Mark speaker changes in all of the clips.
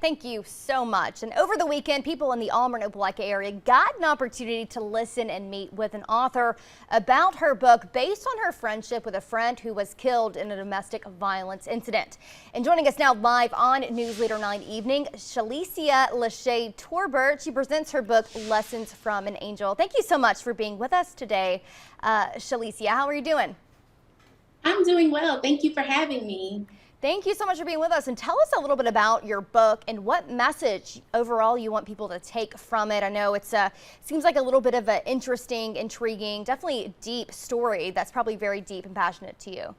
Speaker 1: Thank you so much. And over the weekend, people in the Auburn Opelika area got an opportunity to listen and meet with an author about her book based on her friendship with a friend who was killed in a domestic violence incident. And joining us now live on News Leader 9 Evening, Shalicia Torbert. She presents her book, Lessons from an Angel. Thank you so much for being with us today, Shalicia. How are you doing?
Speaker 2: I'm doing well. Thank you for having me.
Speaker 1: Thank you so much for being with us, and tell us a little bit about your book and what message overall you want people to take from it. I know it's seems like a little bit of an interesting, intriguing, definitely deep story that's probably very deep and passionate to you.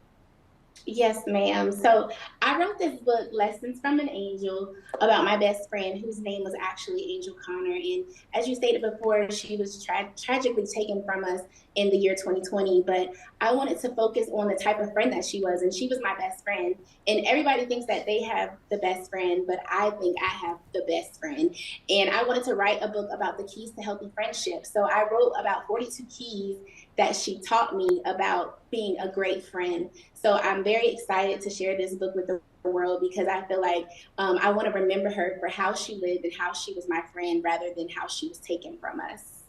Speaker 2: Yes, ma'am. So I wrote this book, Lessons from an Angel, about my best friend whose name was actually Angel Conner. And as you stated before, she was tragically taken from us in the year 2020. But I wanted to focus on the type of friend that she was. And she was my best friend. And everybody thinks that they have the best friend, but I think I have the best friend. And I wanted to write a book about the keys to healthy friendship. So I wrote about 42 keys that she taught me about being a great friend. So I'm very excited to share this book with the world because I feel like I want to remember her for how she lived and how she was my friend rather than how she was taken from us.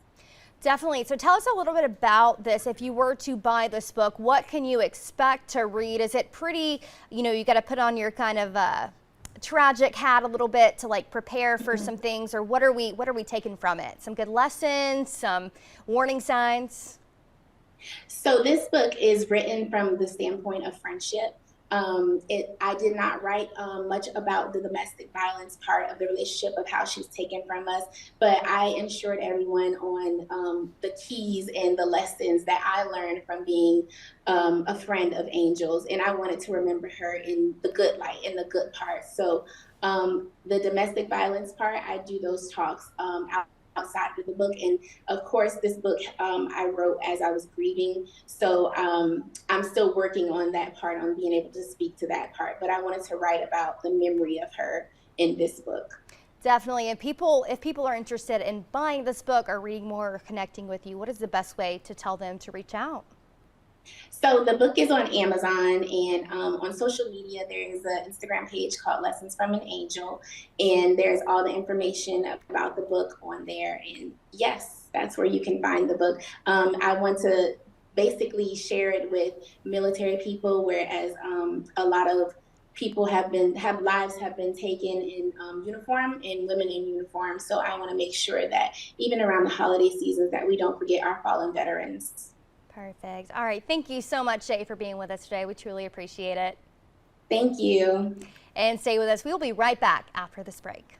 Speaker 1: Definitely. So tell us a little bit about this. If you were to buy this book, what can you expect to read? Is it pretty, you got to put on your kind of tragic hat a little bit to like prepare for some things, or what are we taking from it? Some good lessons, some warning signs?
Speaker 2: So this book is written from the standpoint of friendship. I did not write much about the domestic violence part of the relationship of how she's taken from us, but I ensured everyone on the keys and the lessons that I learned from being a friend of Angel's, and I wanted to remember her in the good light, in the good part. So the domestic violence part, I do those talks outside of the book, and of course this book I wrote as I was grieving, so I'm still working on that part, on being able to speak to that part, but I wanted to write about the memory of her in this book.
Speaker 1: Definitely. And if people are interested in buying this book or reading more or connecting with you, what is the best way to tell them to reach out?
Speaker 2: So the book is on Amazon, and on social media there is an Instagram page called Lessons from an Angel, and there's all the information about the book on there. And yes, that's where you can find the book. I want to basically share it with military people, whereas a lot of people lives have been taken in uniform, and women in uniform. So I want to make sure that even around the holiday seasons that we don't forget our fallen veterans.
Speaker 1: Perfect. All right. Thank you so much, Shay, for being with us today. We truly appreciate it.
Speaker 2: Thank you.
Speaker 1: And stay with us. We will be right back after this break.